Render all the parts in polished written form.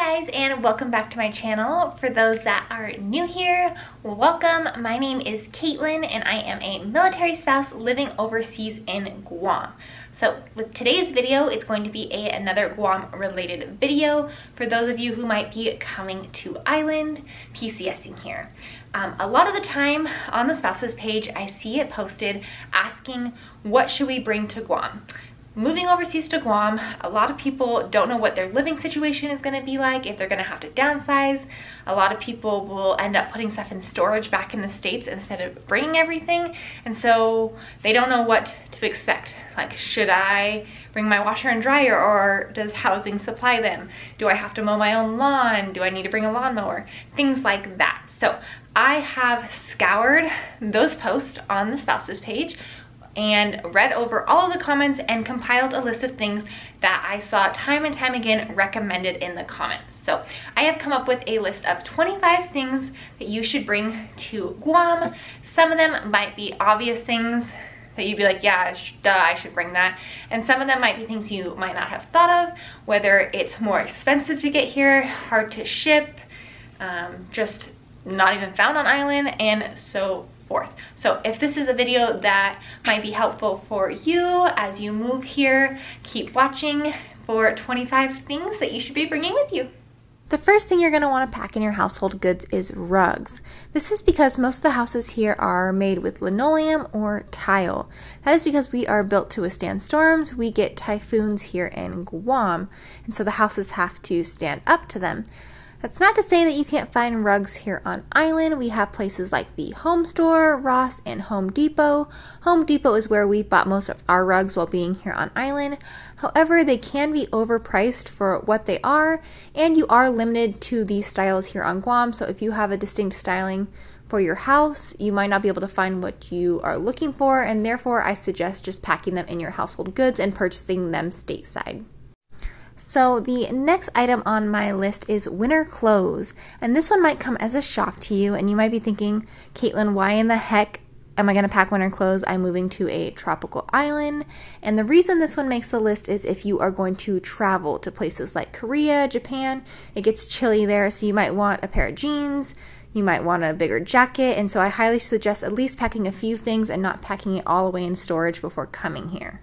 guys, and welcome back to my channel. For those that are new here, welcome. My name is Caitlin and I am a military spouse living overseas in Guam. So with today's video, it's going to be another Guam related video for those of you who might be coming to island PCSing here. A lot of the time on the spouses page, I see it posted asking, what should we bring to Guam? Moving overseas to Guam, a lot of people don't know what their living situation is going to be like, if they're going to have to downsize. A lot of people will end up putting stuff in storage back in the States instead of bringing everything, and so they don't know what to expect. Like, should I bring my washer and dryer, or does housing supply them? Do I have to mow my own lawn? Do I need to bring a lawnmower? Things like that. So I have scoured those posts on the spouses page and read over all of the comments and compiled a list of things that I saw time and time again recommended in the comments. So I have come up with a list of 25 things that you should bring to Guam. Some of them might be obvious things that you'd be like, yeah, duh, I should bring that. And some of them might be things you might not have thought of, whether it's more expensive to get here, hard to ship, just not even found on island, and so forth. So if this is a video that might be helpful for you as you move here, keep watching for 25 things that you should be bringing with you. The first thing you're going to want to pack in your household goods is rugs. This is because most of the houses here are made with linoleum or tile. That is because we are built to withstand storms. We get typhoons here in Guam, and so the houses have to stand up to them. That's not to say that you can't find rugs here on island. We have places like the Home Store, Ross, and Home Depot. Home Depot is where we bought most of our rugs while being here on island. However, they can be overpriced for what they are, and you are limited to these styles here on Guam. So if you have a distinct styling for your house, you might not be able to find what you are looking for, and therefore I suggest just packing them in your household goods and purchasing them stateside. So the next item on my list is winter clothes, and this one might come as a shock to you, and you might be thinking, Caitlin, why in the heck am I going to pack winter clothes? I'm moving to a tropical island. And the reason this one makes the list is if you are going to travel to places like Korea, Japan, it gets chilly there, so you might want a pair of jeans, you might want a bigger jacket, and so I highly suggest at least packing a few things and not packing it all away in storage before coming here.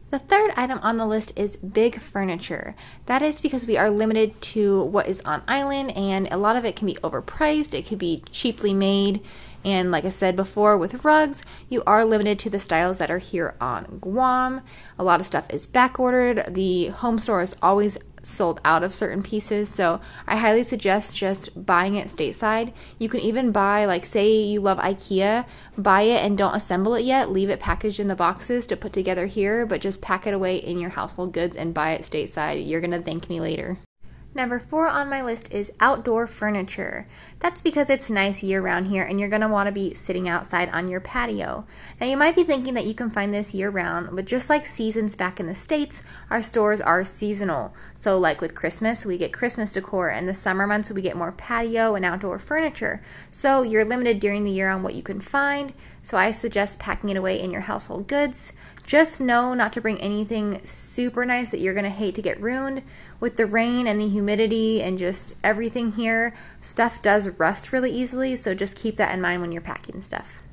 The third item on the list is big furniture. That is because we are limited to what is on island, and a lot of it can be overpriced, it could be cheaply made, and like I said before with rugs, you are limited to the styles that are here on Guam. A lot of stuff is back ordered. The home store is always sold out of certain pieces, so I highly suggest just buying it stateside. You can even buy, like, say you love IKEA, buy it and don't assemble it yet, leave it packaged in the boxes to put together here, but just pack it away in your household goods and buy it stateside. You're gonna thank me later. Number 4 on my list is outdoor furniture. That's because it's nice year-round here and you're going to want to be sitting outside on your patio. Now you might be thinking that you can find this year-round, but just like seasons back in the States, our stores are seasonal. So like with Christmas, we get Christmas decor, and the summer months we get more patio and outdoor furniture. So you're limited during the year on what you can find, so I suggest packing it away in your household goods. Just know not to bring anything super nice that you're going to hate to get ruined. With the rain and the humidity and just everything here, stuff does rust really easily, so just keep that in mind when you're packing stuff.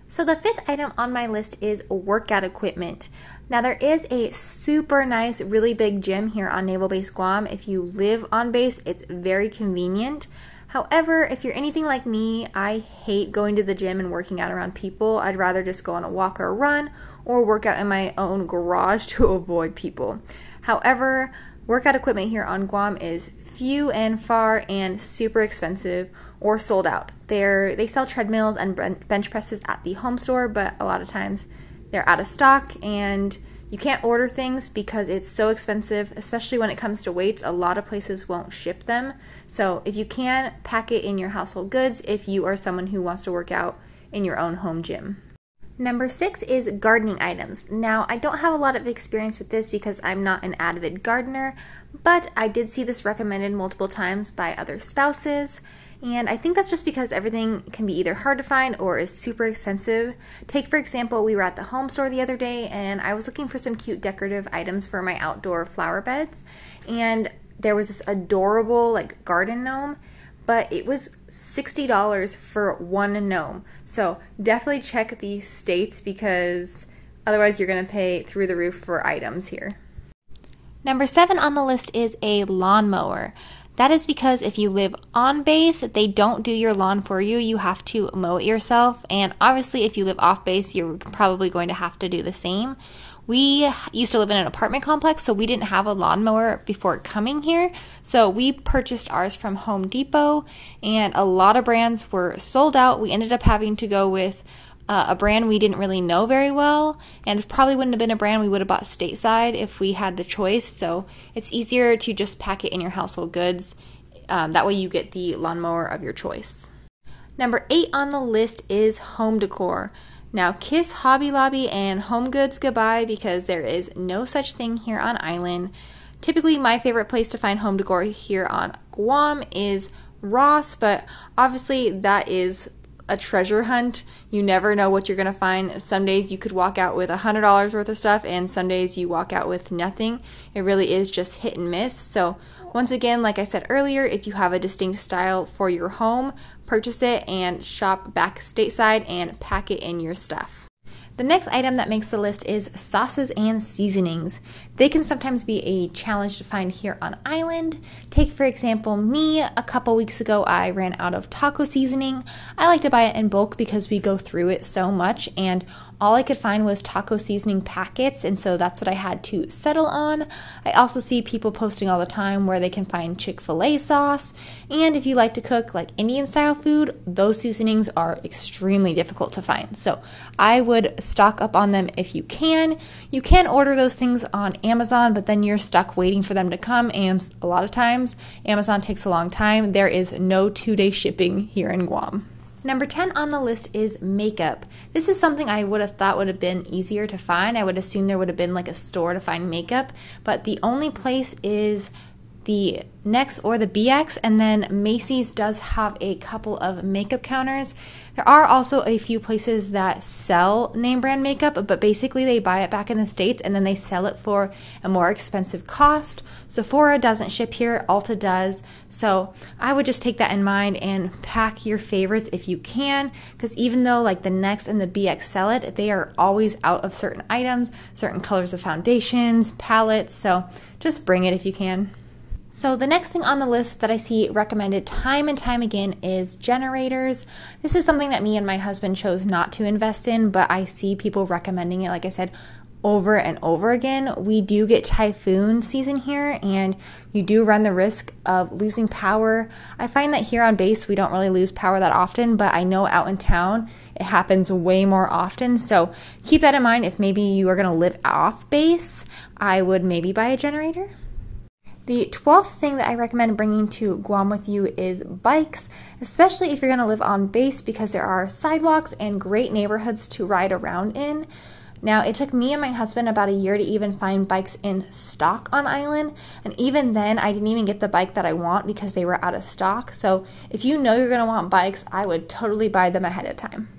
So the 5th item on my list is workout equipment. Now there is a super nice, really big gym here on Naval Base Guam. If you live on base, it's very convenient. However, if you're anything like me, I hate going to the gym and working out around people. I'd rather just go on a walk or a run or work out in my own garage to avoid people. However, workout equipment here on Guam is few and far and super expensive or sold out. They sell treadmills and bench presses at the home store, but a lot of times they're out of stock and you can't order things because it's so expensive, especially when it comes to weights. A lot of places won't ship them. So if you can, pack it in your household goods if you are someone who wants to work out in your own home gym. Number 6 is gardening items. Now, I don't have a lot of experience with this because I'm not an avid gardener, but I did see this recommended multiple times by other spouses, and I think that's just because everything can be either hard to find or is super expensive. Take, for example, we were at the home store the other day, and I was looking for some cute decorative items for my outdoor flower beds, and there was this adorable like garden gnome, but it was $60 for one gnome. So definitely check the states because otherwise you're going to pay through the roof for items here. Number 7 on the list is a lawnmower. That is because if you live on base, they don't do your lawn for you. You have to mow it yourself. And obviously, if you live off base, you're probably going to have to do the same. We used to live in an apartment complex, so we didn't have a lawnmower before coming here. So we purchased ours from Home Depot, and a lot of brands were sold out. We ended up having to go with a brand we didn't really know very well, and it probably wouldn't have been a brand we would have bought stateside if we had the choice. So it's easier to just pack it in your household goods. That way you get the lawnmower of your choice. Number 8 on the list is home decor. Now kiss Hobby Lobby and Home Goods goodbye because there is no such thing here on island. Typically my favorite place to find home decor here on Guam is Ross, but obviously that is a treasure hunt. You never know what you're going to find. Some days you could walk out with $100 worth of stuff, and some days you walk out with nothing. It really is just hit and miss. So once again, like I said earlier, if you have a distinct style for your home, purchase it and shop back stateside and pack it in your stuff. The next item that makes the list is sauces and seasonings. They can sometimes be a challenge to find here on island. Take for example me, a couple weeks ago I ran out of taco seasoning. I like to buy it in bulk because we go through it so much, and all I could find was taco seasoning packets, and so that's what I had to settle on. I also see people posting all the time where they can find Chick-fil-A sauce, and if you like to cook like Indian style food, those seasonings are extremely difficult to find. So I would stock up on them if you can. You can order those things on Amazon, but then you're stuck waiting for them to come, and a lot of times Amazon takes a long time. There is no 2-day shipping here in Guam. Number 10 on the list is makeup. This is something I would have thought would have been easier to find. I would assume there would have been like a store to find makeup, but the only place is the NYX or the BX, and then Macy's does have a couple of makeup counters. There are also a few places that sell name brand makeup, but basically they buy it back in the States and then they sell it for a more expensive cost. Sephora doesn't ship here, Ulta does. So I would just take that in mind and pack your favorites if you can, because even though like the NYX and the BX sell it, they are always out of certain items, certain colors of foundations, palettes, so just bring it if you can. So the next thing on the list that I see recommended time and time again is generators. This is something that me and my husband chose not to invest in, but I see people recommending it, like I said, over and over again. We do get typhoon season here, and you do run the risk of losing power. I find that here on base we don't really lose power that often, but I know out in town it happens way more often. So keep that in mind. If maybe you are going to live off base, I would maybe buy a generator. The 12th thing that I recommend bringing to Guam with you is bikes, especially if you're going to live on base, because there are sidewalks and great neighborhoods to ride around in. Now, it took me and my husband about a year to even find bikes in stock on island, and even then I didn't even get the bike that I want because they were out of stock. So if you know you're going to want bikes, I would totally buy them ahead of time.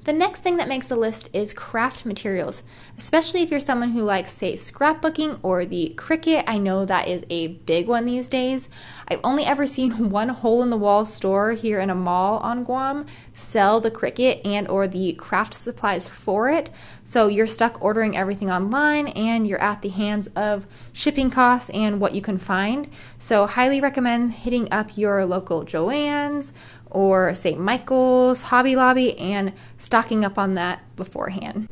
The next thing that makes the list is craft materials, especially if you're someone who likes, say, scrapbooking or the Cricut. I know that is a big one these days. I've only ever seen one hole-in-the-wall store here in a mall on Guam sell the Cricut and or the craft supplies for it. So you're stuck ordering everything online and you're at the hands of shipping costs and what you can find. So highly recommend hitting up your local Joann's or St. Michael's, Hobby Lobby, and stocking up on that beforehand.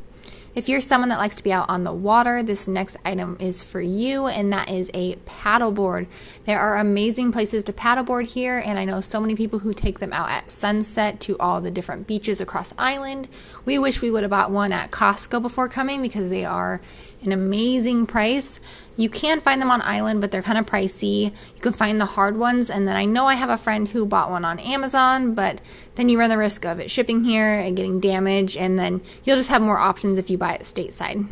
If you're someone that likes to be out on the water, this next item is for you, and that is a paddleboard. There are amazing places to paddleboard here, and I know so many people who take them out at sunset to all the different beaches across island. We wish we would have bought one at Costco before coming because they are an amazing price. You can find them on island, but they're kind of pricey. You can find the hard ones, and then I know I have a friend who bought one on Amazon, but then you run the risk of it shipping here and getting damaged, and then you'll just have more options if you buy it stateside.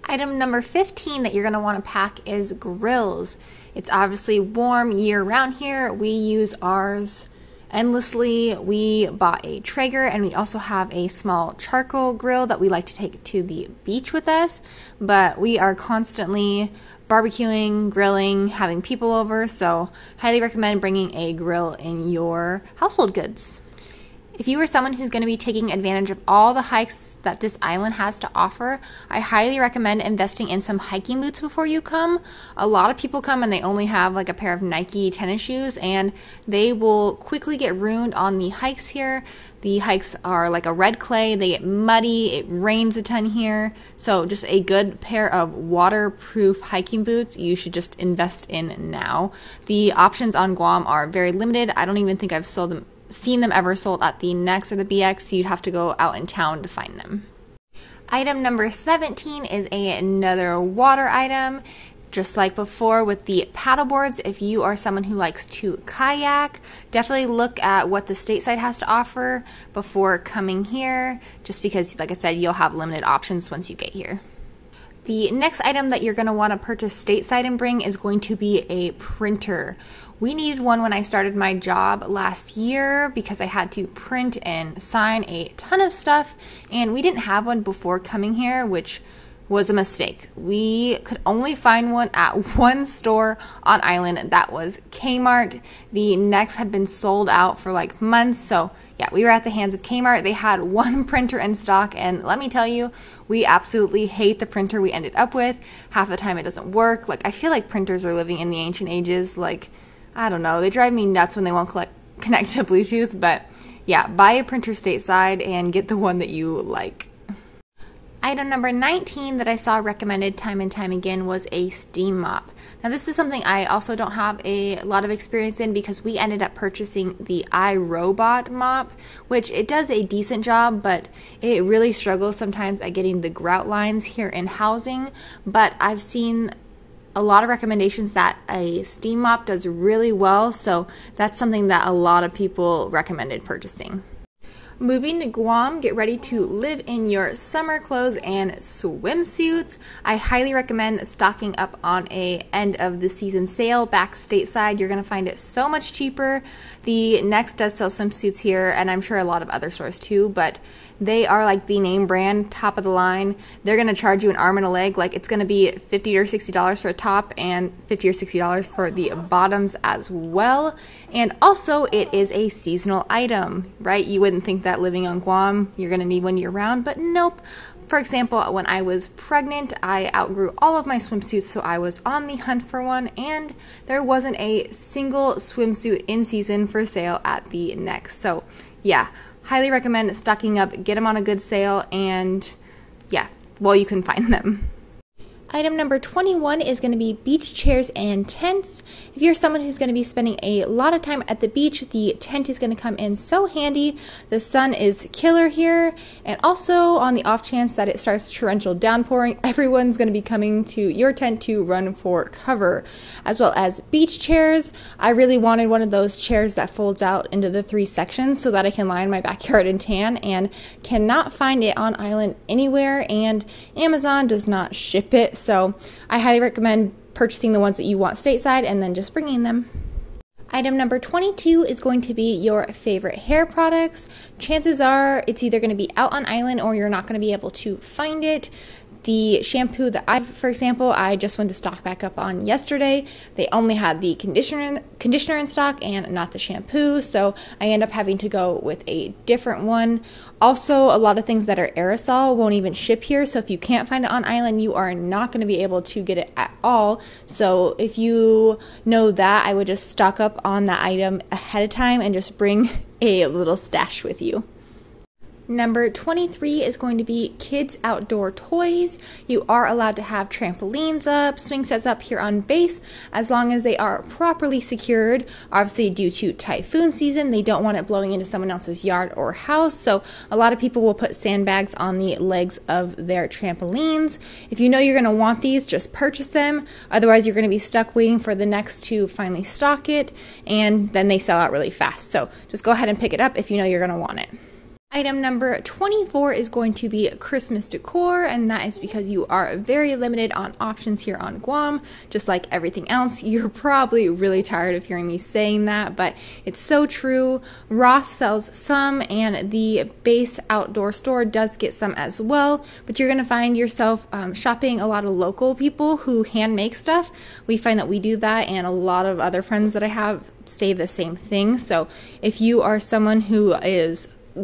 Item number 15 that you're going to want to pack is grills. It's obviously warm year-round here. We use ours endlessly. We bought a Traeger, and we also have a small charcoal grill that we like to take to the beach with us, but we are constantly barbecuing, grilling, having people over, so highly recommend bringing a grill in your household goods. If you are someone who's going to be taking advantage of all the hikes that this island has to offer, I highly recommend investing in some hiking boots before you come. A lot of people come and they only have like a pair of Nike tennis shoes, and they will quickly get ruined on the hikes here. The hikes are like a red clay, they get muddy, it rains a ton here, so just a good pair of waterproof hiking boots you should just invest in now. The options on Guam are very limited. I don't even think I've seen them ever sold at the Next or the BX, so you'd have to go out in town to find them. Item number 17 is another water item. Just like before with the paddle boards, if you are someone who likes to kayak, definitely look at what the stateside has to offer before coming here, just because, like I said, you'll have limited options once you get here. The next item that you're going to want to purchase stateside and bring is going to be a printer. We needed one when I started my job last year because I had to print and sign a ton of stuff, and we didn't have one before coming here, which was a mistake. We could only find one at one store on island. That was Kmart. The next had been sold out for like months, so yeah, we were at the hands of Kmart. They had one printer in stock, and let me tell you, we absolutely hate the printer we ended up with. Half the time it doesn't work. Like, I feel like printers are living in the ancient ages. Like, I don't know, they drive me nuts when they won't connect to Bluetooth, but yeah, buy a printer stateside and get the one that you like. Item number 19 that I saw recommended time and time again was a steam mop. Now, this is something I also don't have a lot of experience in because we ended up purchasing the iRobot mop, which it does a decent job, but it really struggles sometimes at getting the grout lines here in housing. But I've seen a lot of recommendations that a steam mop does really well, so that's something that a lot of people recommended purchasing. Moving to Guam, get ready to live in your summer clothes and swimsuits. I highly recommend stocking up on a end of the season sale back stateside. You're going to find it so much cheaper. The Next does sell swimsuits here, and I'm sure a lot of other stores too, but they are like the name brand, top of the line. They're going to charge you an arm and a leg. Like, it's going to be $50 or $60 for a top and $50 or $60 for the bottoms as well. And also, it is a seasonal item, right? You wouldn't think that living on Guam, you're going to need one year round, but nope. For example, when I was pregnant, I outgrew all of my swimsuits, so I was on the hunt for one, and there wasn't a single swimsuit in season for sale at the Next. So yeah, highly recommend stocking up, get them on a good sale, and yeah, well, you can find them. Item number 21 is going to be beach chairs and tents. If you're someone who's going to be spending a lot of time at the beach, the tent is going to come in so handy. The sun is killer here, and also on the off chance that it starts torrential downpouring, everyone's going to be coming to your tent to run for cover. As well as beach chairs. I really wanted one of those chairs that folds out into the 3 sections so that I can lie in my backyard and tan, and cannot find it on island anywhere, and Amazon does not ship it. So I highly recommend purchasing the ones that you want stateside and then just bringing them. Item number 22 is going to be your favorite hair products. Chances are it's either going to be out on island or you're not going to be able to find it. The shampoo that for example, I just went to stock back up on yesterday. They only had the conditioner in stock and not the shampoo, so I end up having to go with a different one. Also, a lot of things that are aerosol won't even ship here, so if you can't find it on island, you are not going to be able to get it at all. So if you know that, I would just stock up on that item ahead of time and just bring a little stash with you. Number 23 is going to be kids outdoor toys. You are allowed to have trampolines up, swing sets up here on base, as long as they are properly secured. Obviously, due to typhoon season, they don't want it blowing into someone else's yard or house, so a lot of people will put sandbags on the legs of their trampolines. If you know you're going to want these, just purchase them. Otherwise, you're going to be stuck waiting for the Next to finally stock it, and then they sell out really fast. So just go ahead and pick it up if you know you're going to want it. Item number 24 is going to be Christmas decor, and that is because you are very limited on options here on Guam, just like everything else. You're probably really tired of hearing me saying that, but it's so true. Ross sells some, and the base outdoor store does get some as well, but you're going to find yourself shopping a lot of local people who hand make stuff. We find that we do that, and a lot of other friends that I have say the same thing. So if you are someone who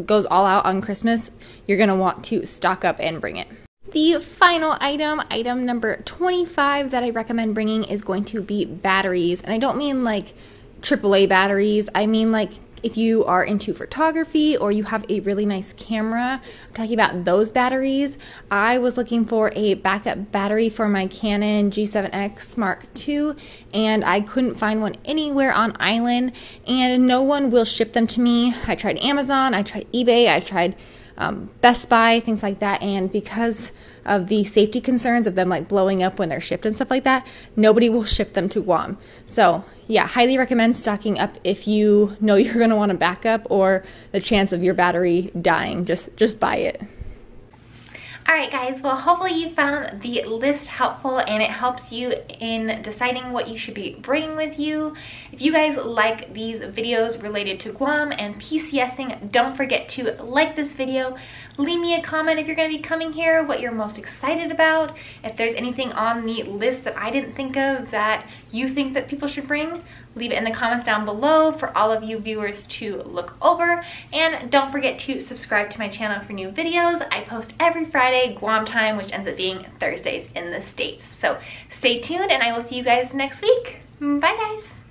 goes all out on Christmas, you're going to want to stock up and bring it. The final item number 25 that I recommend bringing is going to be batteries. And I don't mean like AAA batteries. I mean like if you are into photography or you have a really nice camera. I'm talking about those batteries. I was looking for a backup battery for my Canon G7X Mark II, and I couldn't find one anywhere on island, and no one will ship them to me. I tried Amazon, I tried eBay, I tried Best Buy, things like that, and because of the safety concerns of them like blowing up when they're shipped and stuff like that, nobody will ship them to Guam. So yeah, highly recommend stocking up if you know you're going to want a backup or the chance of your battery dying. Just buy it. Alright guys, well hopefully you found the list helpful and it helps you in deciding what you should be bringing with you. If you guys like these videos related to Guam and PCSing, don't forget to like this video. Leave me a comment if you're going to be coming here, what you're most excited about. If there's anything on the list that I didn't think of that you think that people should bring, leave it in the comments down below for all of you viewers to look over. And don't forget to subscribe to my channel for new videos. I post every Friday Guam time, which ends up being Thursdays in the States. So stay tuned and I will see you guys next week. Bye guys!